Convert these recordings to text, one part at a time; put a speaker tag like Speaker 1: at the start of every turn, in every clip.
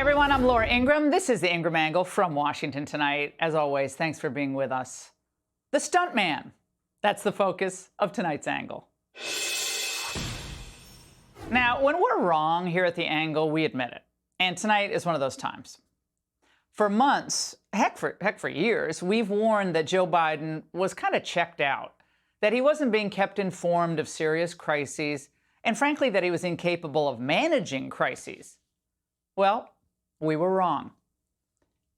Speaker 1: everyone, I'm Laura Ingraham. This is the Ingraham Angle from Washington tonight. As always, thanks for being with us. The stuntman. That's the focus of tonight's Angle. Now, when we're wrong here at the Angle, we admit it. And tonight is one of those times. For months, heck for years, we've warned that Joe Biden was kind of checked out, that he wasn't being kept informed of serious crises, and frankly, that he was incapable of managing crises. Well, we were wrong.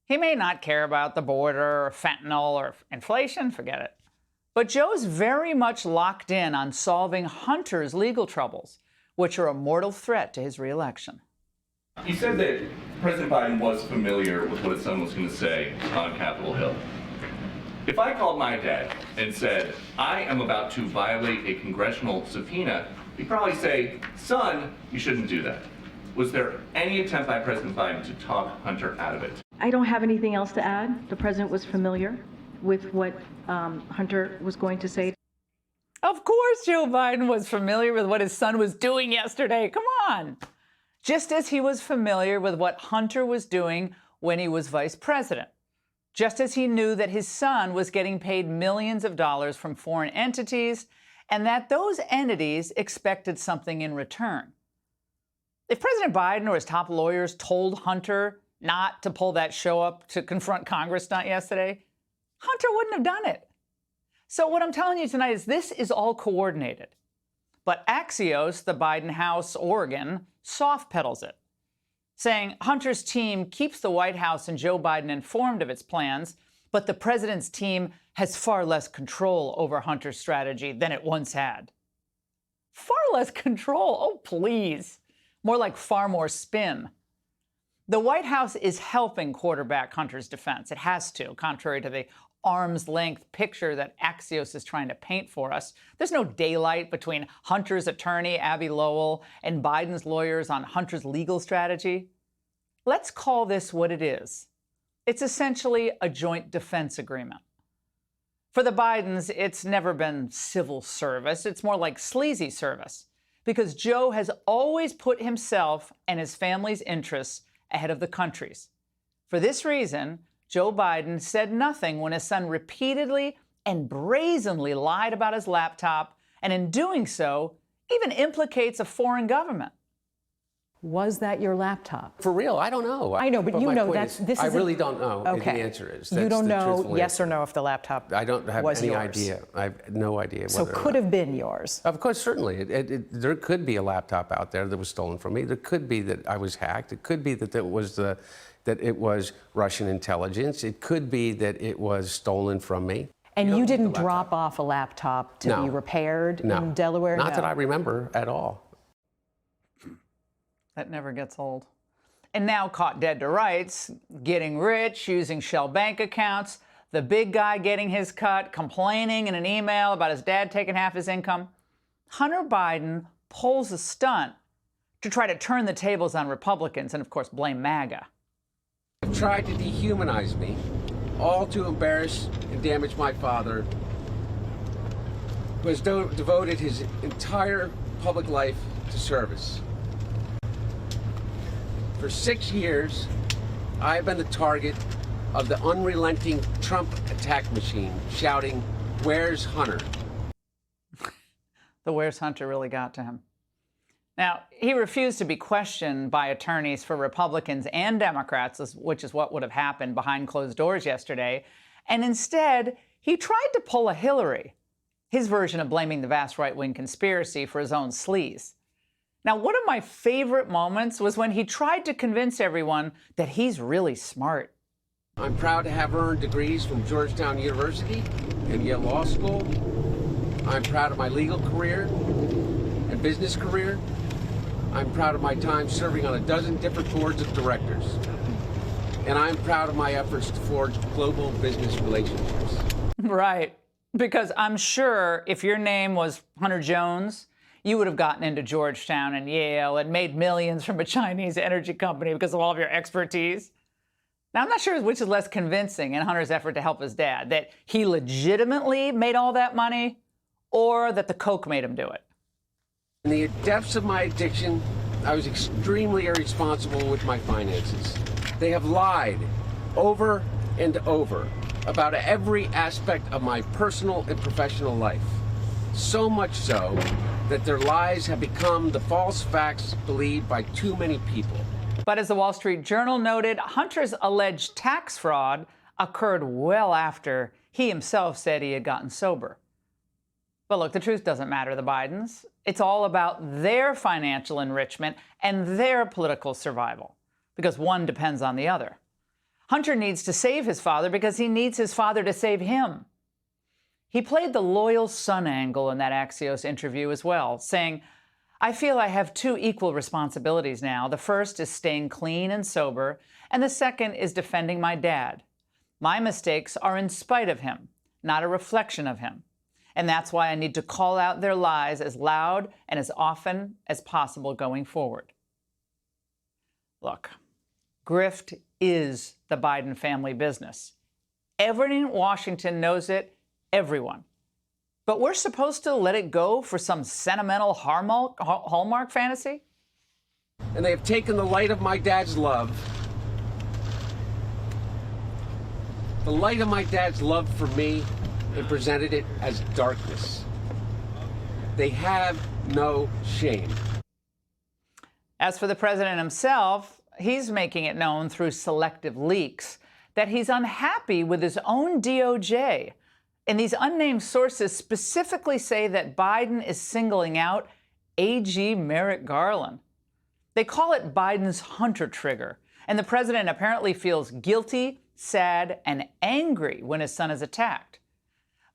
Speaker 1: He may not care about the border or fentanyl or inflation, forget it. But Joe's very much locked in on solving Hunter's legal troubles, which are a mortal threat to his reelection.
Speaker 2: He said that President Biden was familiar with what his son was going to say on Capitol Hill. If I called my dad and said, I am about to violate a congressional subpoena, he'd probably say, son, you shouldn't do that. Was there any attempt by President Biden to talk Hunter out of it?
Speaker 3: I don't have anything else to add. The president was familiar with what Hunter was going to say.
Speaker 1: Of course Joe Biden was familiar with what his son was doing yesterday. Come on. Just as he was familiar with what Hunter was doing when he was vice president. Just as he knew that his son was getting paid millions of dollars from foreign entities and that those entities expected something in return. If President Biden or his top lawyers told Hunter not to pull that show up to confront Congress stunt yesterday, Hunter wouldn't have done it. So what I'm telling you tonight is this is all coordinated. But Axios, the Biden House organ, soft pedals it, saying Hunter's team keeps the White House and Joe Biden informed of its plans, but the president's team has far less control over Hunter's strategy than it once had. Far less control? Oh, please. More like far more spin. The White House is helping quarterback Hunter's defense. It has to, contrary to the arm's length picture that Axios is trying to paint for us. There's no daylight between Hunter's attorney, Abby Lowell, and Biden's lawyers on Hunter's legal strategy. Let's call this what it is. It's essentially a joint defense agreement. For the Bidens, it's never been civil service. It's more like sleazy service, because Joe has always put himself and his family's interests ahead of the country's. For this reason, Joe Biden said nothing when his son repeatedly and brazenly lied about his laptop, and in doing so, even implicates a foreign government.
Speaker 4: Was that your laptop?
Speaker 5: For real, I don't know.
Speaker 4: I know, but you know that this is.
Speaker 5: I really don't know.
Speaker 4: Okay.
Speaker 5: The answer is.
Speaker 4: You don't
Speaker 5: the
Speaker 4: know yes
Speaker 5: answer.
Speaker 4: or no if the laptop
Speaker 5: I don't have
Speaker 4: was
Speaker 5: any
Speaker 4: yours.
Speaker 5: idea. I have no idea.
Speaker 4: So could have been yours.
Speaker 5: Of course, certainly. There could be a laptop out there that was stolen from me. There could be that I was hacked. It could be that it was Russian intelligence. It could be that it was stolen from me.
Speaker 4: And you didn't drop off a laptop to be repaired in Delaware?
Speaker 5: Not that I remember at all.
Speaker 1: That never gets old. And now caught dead to rights, getting rich, using shell bank accounts, the big guy getting his cut, complaining in an email about his dad taking half his income. Hunter Biden pulls a stunt to try to turn the tables on Republicans and, of course, blame MAGA.
Speaker 5: They've tried to dehumanize me, all to embarrass and damage my father, who has devoted his entire public life to service. For 6 years, I have been the target of the unrelenting Trump attack machine, shouting, "Where's Hunter?"
Speaker 1: The "Where's Hunter" really got to him. Now, he refused to be questioned by attorneys for Republicans and Democrats, which is what would have happened behind closed doors yesterday. And instead, he tried to pull a Hillary, his version of blaming the vast right-wing conspiracy for his own sleaze. Now, one of my favorite moments was when he tried to convince everyone that he's really smart.
Speaker 5: I'm proud to have earned degrees from Georgetown University and Yale Law School. I'm proud of my legal career and business career. I'm proud of my time serving on a dozen different boards of directors. And I'm proud of my efforts to forge global business relationships.
Speaker 1: Right, because I'm sure if your name was Hunter Jones, you would have gotten into Georgetown and Yale and made millions from a Chinese energy company because of all of your expertise. Now, I'm not sure which is less convincing in Hunter's effort to help his dad, that he legitimately made all that money or that the coke made him do it.
Speaker 5: In the depths of my addiction I was extremely irresponsible with my finances. They have lied over and over about every aspect of my personal and professional life. So much so that their lies have become the false facts believed by too many people.
Speaker 1: But as the Wall Street Journal noted, Hunter's alleged tax fraud occurred well after he himself said he had gotten sober. But look, the truth doesn't matter to the Bidens. It's all about their financial enrichment and their political survival, because one depends on the other. Hunter needs to save his father because he needs his father to save him. He played the loyal son angle in that Axios interview as well, saying, "I feel I have two equal responsibilities now. The first is staying clean and sober, and the second is defending my dad. My mistakes are in spite of him, not a reflection of him. And that's why I need to call out their lies as loud and as often as possible going forward." Look, grift is the Biden family business. Everyone in Washington knows it, everyone. But we're supposed to let it go for some sentimental Hallmark fantasy?
Speaker 5: And they have taken the light of my dad's love, the light of my dad's love for me, and presented it as darkness. They have no shame.
Speaker 1: As for the president himself, he's making it known through selective leaks that he's unhappy with his own DOJ. And these unnamed sources specifically say that Biden is singling out AG Merrick Garland. They call it Biden's Hunter trigger. And the president apparently feels guilty, sad, and angry when his son is attacked.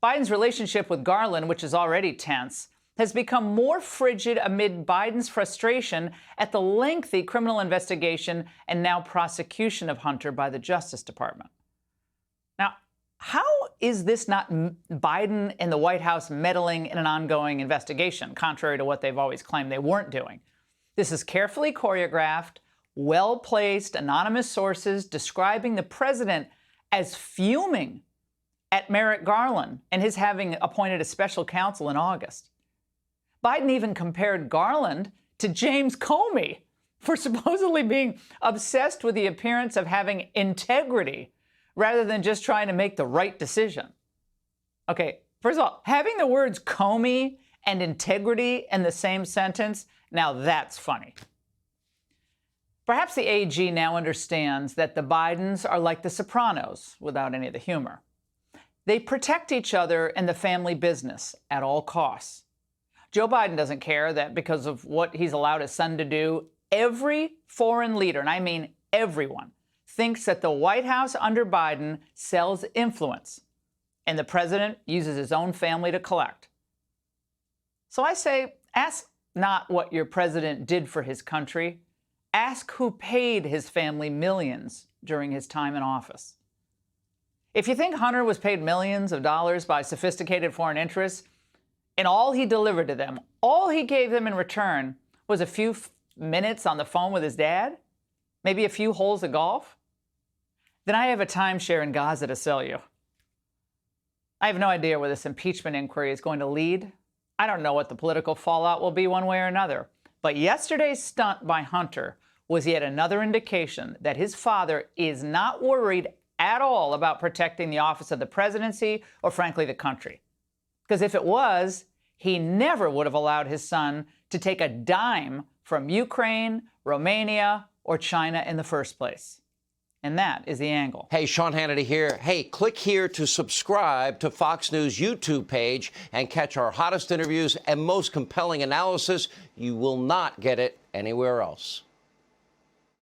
Speaker 1: Biden's relationship with Garland, which is already tense, has become more frigid amid Biden's frustration at the lengthy criminal investigation and now prosecution of Hunter by the Justice Department. Now, how is this not Biden and the White House meddling in an ongoing investigation, contrary to what they've always claimed they weren't doing? This is carefully choreographed, well-placed, anonymous sources describing the president as fuming at Merrick Garland and his having appointed a special counsel in August. Biden even compared Garland to James Comey for supposedly being obsessed with the appearance of having integrity rather than just trying to make the right decision. Okay, first of all, having the words Comey and integrity in the same sentence, now that's funny. Perhaps the AG now understands that the Bidens are like the Sopranos without any of the humor. They protect each other and the family business at all costs. Joe Biden doesn't care that because of what he's allowed his son to do, every foreign leader, and I mean everyone, thinks that the White House under Biden sells influence, and the president uses his own family to collect. So I say, ask not what your president did for his country. Ask who paid his family millions during his time in office. If you think Hunter was paid millions of dollars by sophisticated foreign interests, and all he delivered to them, all he gave them in return was a few minutes on the phone with his dad, maybe a few holes of golf, then I have a timeshare in Gaza to sell you. I have no idea where this impeachment inquiry is going to lead. I don't know what the political fallout will be one way or another. But yesterday's stunt by Hunter was yet another indication that his father is not worried at all about protecting the office of the presidency or, frankly, the country. Because if it was, he never would have allowed his son to take a dime from Ukraine, Romania, or China in the first place. And that is The Angle.
Speaker 6: Hey, Sean Hannity here. Hey, click here to subscribe to Fox News YouTube page and catch our hottest interviews and most compelling analysis. You will not get it anywhere else.